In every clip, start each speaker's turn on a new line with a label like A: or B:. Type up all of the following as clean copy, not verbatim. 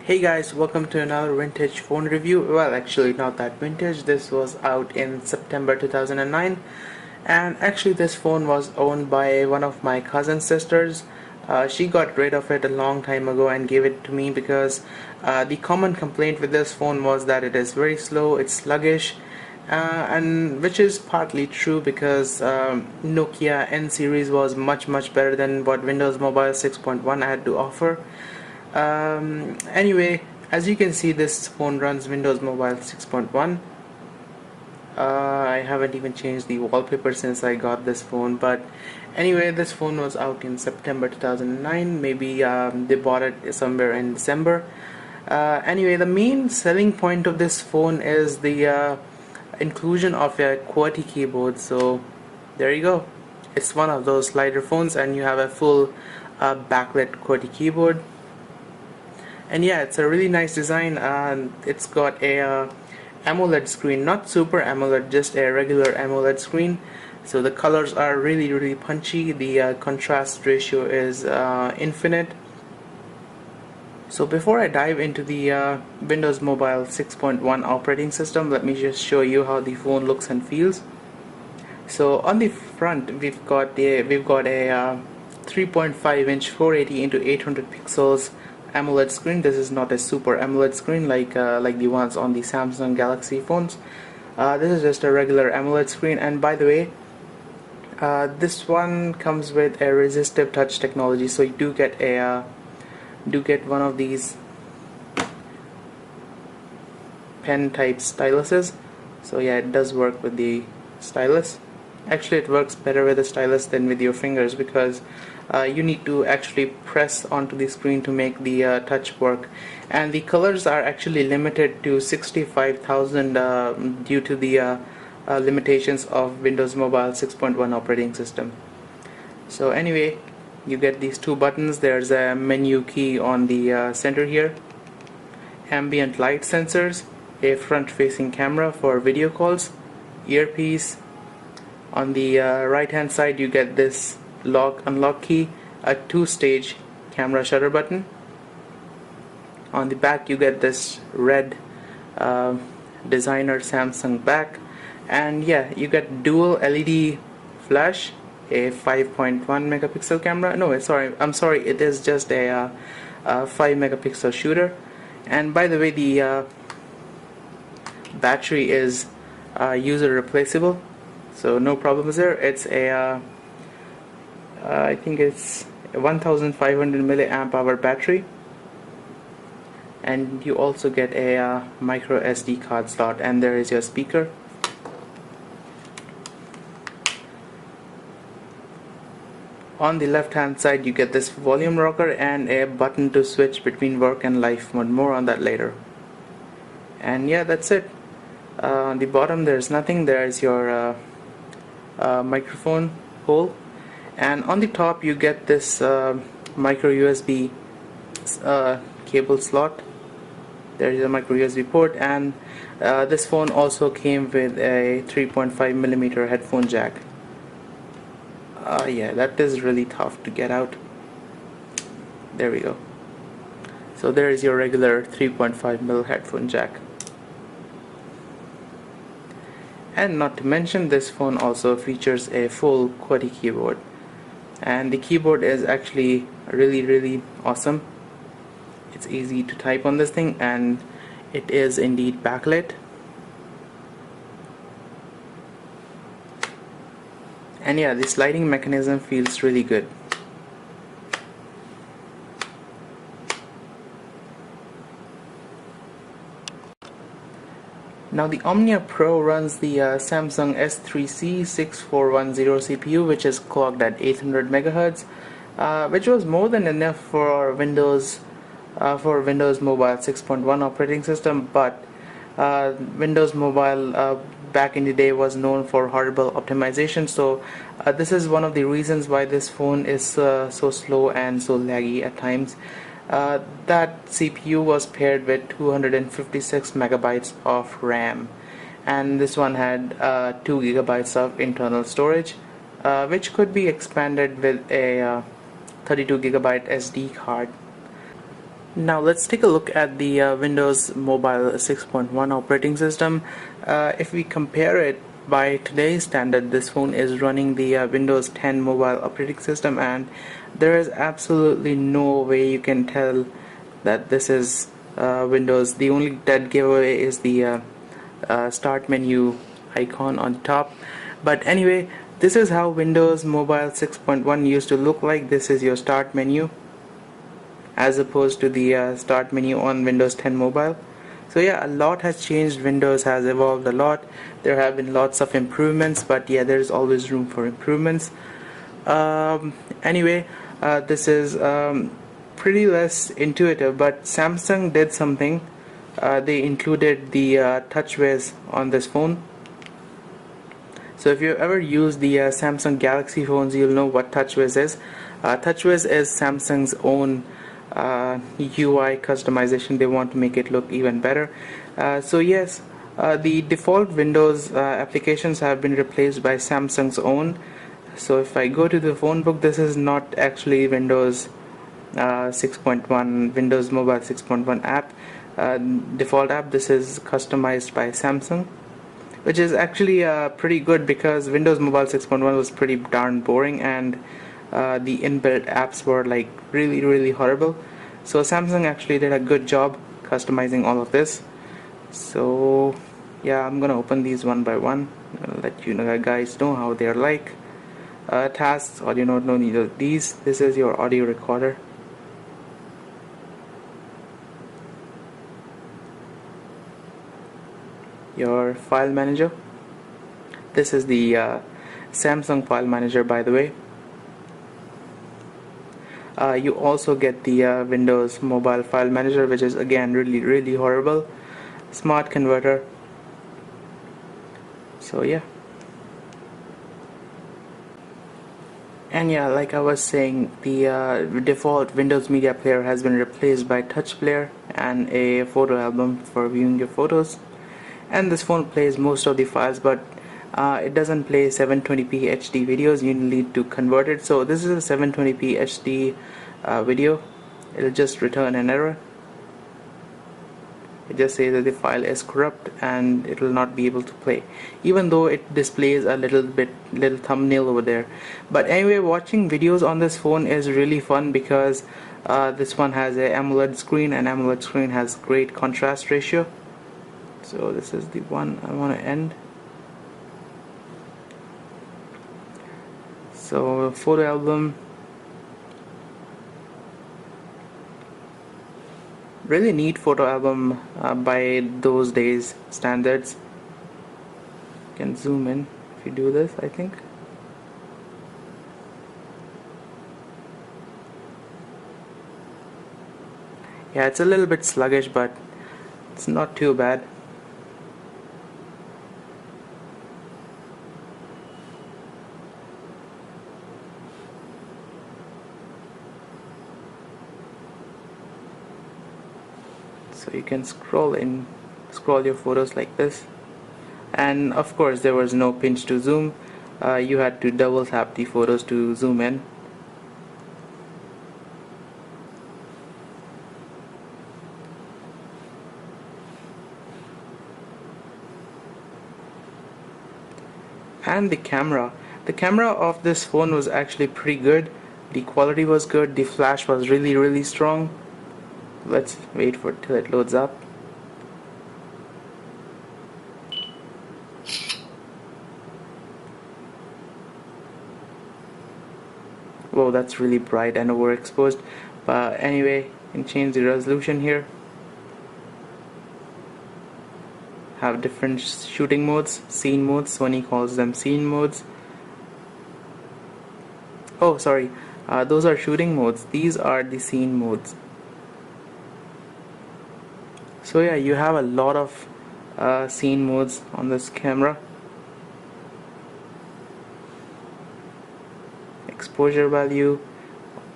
A: Hey guys, welcome to another vintage phone review. Well, actually not that vintage. This was out in September 2009, and actually this phone was owned by one of my cousin sisters. She got rid of it a long time ago and gave it to me because the common complaint with this phone was that it is very slow, it's sluggish, and which is partly true because Nokia N series was much better than what Windows Mobile 6.1 had to offer. Anyway, as you can see, this phone runs Windows Mobile 6.1. I haven't even changed the wallpaper since I got this phone, but anyway, this phone was out in September 2009. Maybe they bought it somewhere in December. Anyway, the main selling point of this phone is the inclusion of a QWERTY keyboard. So there you go. It's one of those slider phones, and you have a full backlit QWERTY keyboard. And yeah, it's a really nice design. It's got a AMOLED screen, not Super AMOLED, just a regular AMOLED screen. So the colors are really punchy. The contrast ratio is infinite. So before I dive into the Windows Mobile 6.1 operating system, let me just show you how the phone looks and feels. So on the front, we've got a 3.5-inch 480 into 800 pixels AMOLED screen. This is not a Super AMOLED screen like the ones on the Samsung Galaxy phones. This is just a regular AMOLED screen, and by the way, this one comes with a resistive touch technology, so you do get one of these pen type styluses. So yeah, it does work with the stylus. Actually, it works better with the stylus than with your fingers because you need to actually press onto the screen to make the touch work, and the colors are actually limited to 65,000 due to the limitations of Windows Mobile 6.1 operating system. So anyway, you get these two buttons. There's a menu key on the center here, ambient light sensors, a front facing camera for video calls, earpiece. On the right hand side you get this lock unlock key, a two-stage camera shutter button. On the back you get this red designer Samsung back, and yeah, you get dual LED flash, a 5.1 megapixel camera. No, I'm sorry, it is just a 5 megapixel shooter. And by the way, the battery is user replaceable, so no problems there. It's a I think it's a 1500 milliamp hour battery, and you also get a micro SD card slot, and there is your speaker. On the left hand side you get this volume rocker and a button to switch between work and life mode. More on that later. And yeah, that's it. On the bottom there's nothing. There's your microphone hole, and on the top you get this micro USB cable slot. There is a micro USB port, and this phone also came with a 3.5mm headphone jack. Yeah, that is really tough to get out. There we go. So there is your regular 3.5mm headphone jack. And not to mention, this phone also features a full QWERTY keyboard, and the keyboard is actually really awesome. It's easy to type on this thing, and it is indeed backlit. And yeah, the sliding mechanism feels really good. Now the Omnia Pro runs the Samsung S3C6410 CPU, which is clocked at 800 MHz, which was more than enough for Windows Mobile 6.1 operating system. But Windows Mobile back in the day was known for horrible optimization, so this is one of the reasons why this phone is so slow and so laggy at times. That CPU was paired with 256 megabytes of RAM, and this one had 2 gigabytes of internal storage, which could be expanded with a 32 gigabyte SD card. Now let's take a look at the Windows Mobile 6.1 operating system. If we compare it by today's standard, this phone is running the Windows 10 mobile operating system, and there is absolutely no way you can tell that this is Windows. The only dead giveaway is the start menu icon on top. But anyway, this is how Windows Mobile 6.1 used to look like. This is your start menu, as opposed to the start menu on Windows 10 mobile. So yeah, a lot has changed. Windows has evolved a lot. There have been lots of improvements, but yeah, there's always room for improvements. Anyway, this is pretty less intuitive, but Samsung did something. They included the TouchWiz on this phone. So if you ever use the Samsung Galaxy phones, you'll know what TouchWiz is. TouchWiz is Samsung's own UI customization. They want to make it look even better. So yes, the default Windows applications have been replaced by Samsung's own. So if I go to the phone book, this is not actually Windows 6.1 Windows Mobile 6.1 app, default app. This is customized by Samsung, which is actually pretty good, because Windows Mobile 6.1 was pretty darn boring, and the inbuilt apps were like really horrible. So Samsung actually did a good job customizing all of this. So yeah, I'm gonna open these one by one. I'll let you guys know how they're like. Tasks, audio note, no need of these. This is your audio recorder. Your file manager. This is the Samsung file manager, by the way. You also get the Windows Mobile file manager, which is again really horrible. Smart converter. So yeah. And yeah, like I was saying, the default Windows Media Player has been replaced by Touch Player and a photo album for viewing your photos. And this phone plays most of the files, but it doesn't play 720p HD videos. You need to convert it. So this is a 720p HD video. It'll just return an error. It just says that the file is corrupt and it will not be able to play, even though it displays a little thumbnail over there. But anyway, watching videos on this phone is really fun, because this one has a AMOLED screen, and AMOLED screen has great contrast ratio. So this is the one I want to end. So photo album, really neat photo album by those days standards. You can zoom in if you do this, I think. Yeah, it's a little bit sluggish, but it's not too bad. So you can scroll your photos like this, and of course there was no pinch to zoom. You had to double tap the photos to zoom in. And the camera of this phone was actually pretty good. The quality was good, the flash was really strong. Let's wait for it till it loads up. Whoa, that's really bright and overexposed. But anyway, you can change the resolution here. Have different shooting modes, scene modes. Sony calls them scene modes. Oh, sorry, those are shooting modes. These are the scene modes. So yeah, you have a lot of scene modes on this camera. Exposure value,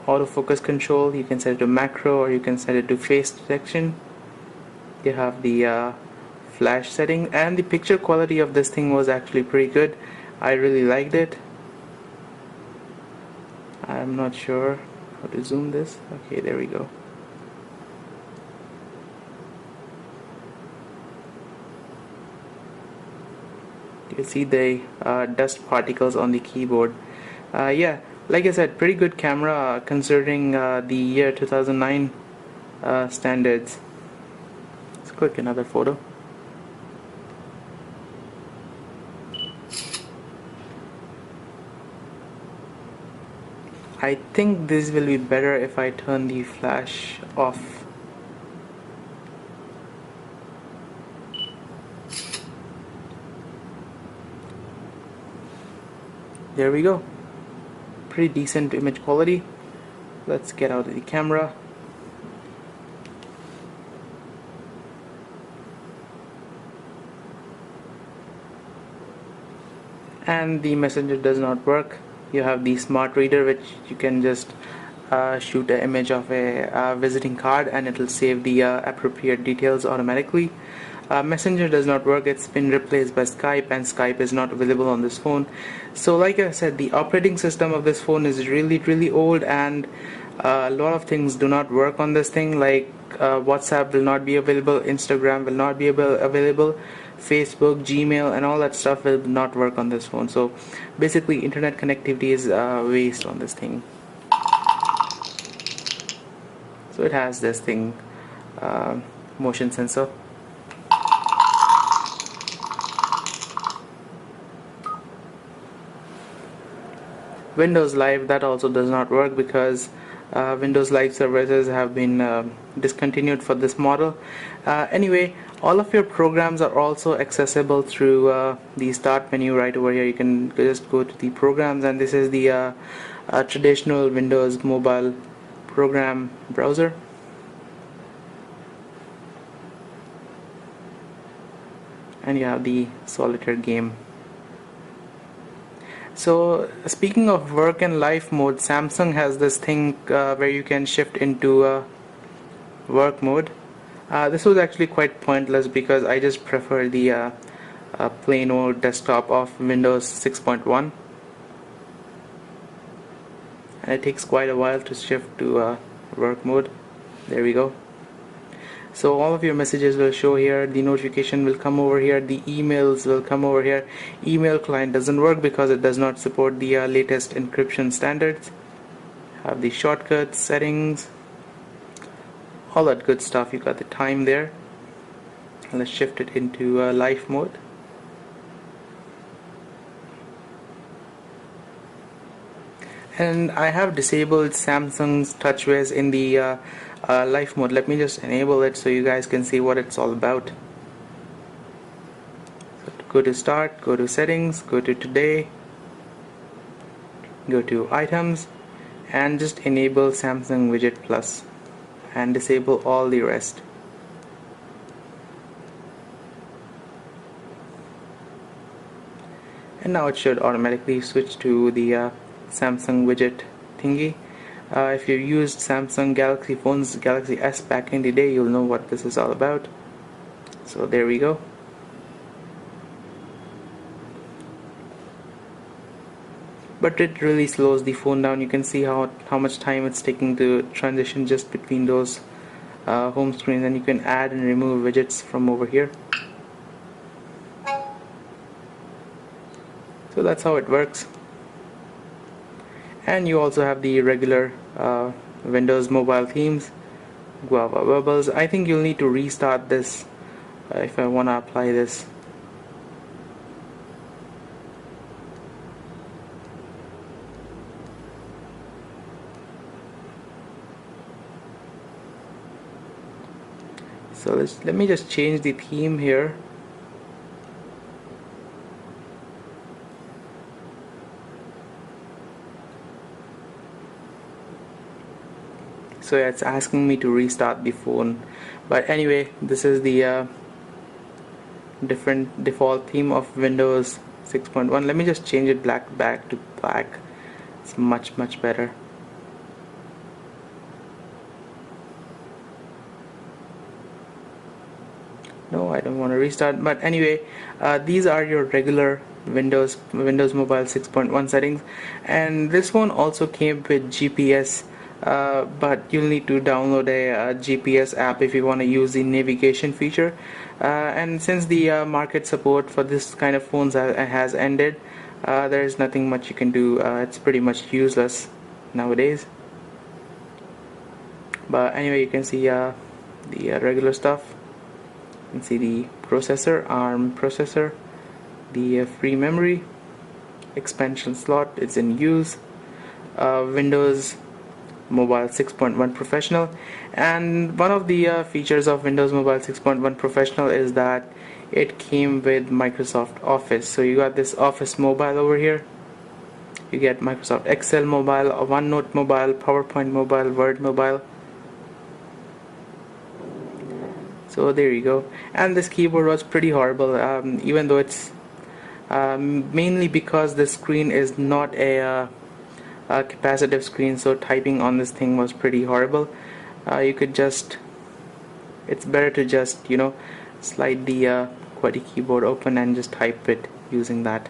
A: autofocus control, you can set it to macro or you can set it to face detection. You have the flash setting, and the picture quality of this thing was actually pretty good. I really liked it. I'm not sure how to zoom this. Okay, there we go. You see the dust particles on the keyboard. Yeah, like I said, pretty good camera considering the year 2009 standards. Let's click another photo. I think this will be better if I turn the flash off. There we go. Pretty decent image quality. Let's get out of the camera. And the messenger does not work. You have the smart reader, which you can just shoot an image of a visiting card and it will save the appropriate details automatically. Messenger does not work. It's been replaced by Skype, and Skype is not available on this phone. So like I said, the operating system of this phone is really old, and a lot of things do not work on this thing, like WhatsApp will not be available, Instagram will not be available, Facebook, Gmail, and all that stuff will not work on this phone. So basically internet connectivity is waste on this thing. So it has this thing, motion sensor. Windows Live, that also does not work because Windows Live services have been discontinued for this model. Anyway, all of your programs are also accessible through the start menu right over here. You can just go to the programs, and this is the traditional Windows Mobile program browser. And you have the solitaire game. So speaking of work and life mode, Samsung has this thing where you can shift into work mode. This was actually quite pointless because I just prefer the plain old desktop of Windows 6.1, and it takes quite a while to shift to work mode. There we go. So all of your messages will show here, the notification will come over here, the emails will come over here. Email client doesn't work because it does not support the latest encryption standards. Have the shortcuts, settings, all that good stuff. You got the time there. Let's shift it into life mode. And I have disabled Samsung's TouchWiz in the life mode. Let me just enable it so you guys can see what it's all about. So go to start, go to settings, go to today, go to items, and just enable Samsung Widget Plus and disable all the rest. And now it should automatically switch to the Samsung widget thingy. If you used Samsung Galaxy phones, Galaxy S back in the day, you'll know what this is all about. So there we go. But it really slows the phone down. You can see how much time it's taking to transition just between those home screens, and you can add and remove widgets from over here. So that's how it works. And you also have the regular Windows Mobile themes, Guava Bubbles. I think you'll need to restart this if I want to apply this. So let me just change the theme here. So yeah, it's asking me to restart the phone, but anyway, this is the different default theme of Windows 6.1. Let me just change it back to black. It's much better. No, I don't want to restart, but anyway, these are your regular Windows Mobile 6.1 settings, and this one also came with GPS. But you'll need to download a GPS app if you want to use the navigation feature. And since the market support for this kind of phones has ended, there is nothing much you can do. It's pretty much useless nowadays. But anyway, you can see the regular stuff. You can see the processor, ARM processor, the free memory, expansion slot, it's in use, Windows Mobile 6.1 Professional. And one of the features of Windows Mobile 6.1 Professional is that it came with Microsoft Office. So you got this Office Mobile over here, you get Microsoft Excel Mobile, OneNote Mobile, PowerPoint Mobile, Word Mobile. So there you go. And this keyboard was pretty horrible, even though it's mainly because the screen is not a capacitive screen, so typing on this thing was pretty horrible. You could just, it's better to just, you know, slide the QWERTY keyboard open and just type it using that.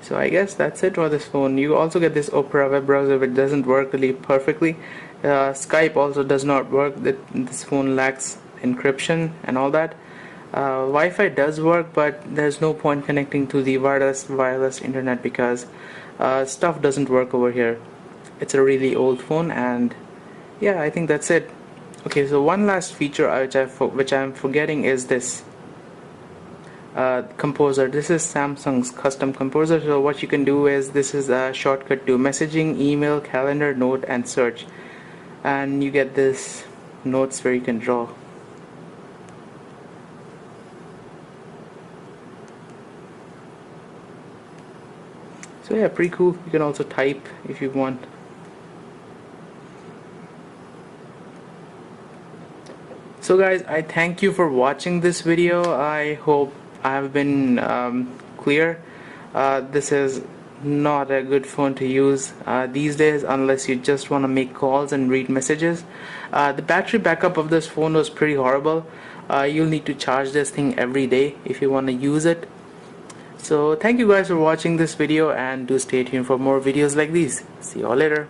A: So I guess that's it for this phone. You also get this Opera web browser, which doesn't work really perfectly. Skype also does not work. This phone lacks encryption and all that. Wi-Fi does work, but there's no point connecting to the wireless internet because stuff doesn't work over here. It's a really old phone, and yeah, I think that's it. Okay, so one last feature which I'm forgetting is this composer. This is Samsung's custom composer. So what you can do is, this is a shortcut to messaging, email, calendar, note, and search, and you get this notes where you can draw. So yeah, pretty cool. You can also type if you want. So guys, I thank you for watching this video. I hope I have been clear. This is not a good phone to use these days unless you just want to make calls and read messages. The battery backup of this phone was pretty horrible. You'll need to charge this thing every day if you want to use it. So thank you guys for watching this video, and do stay tuned for more videos like these. See you all later.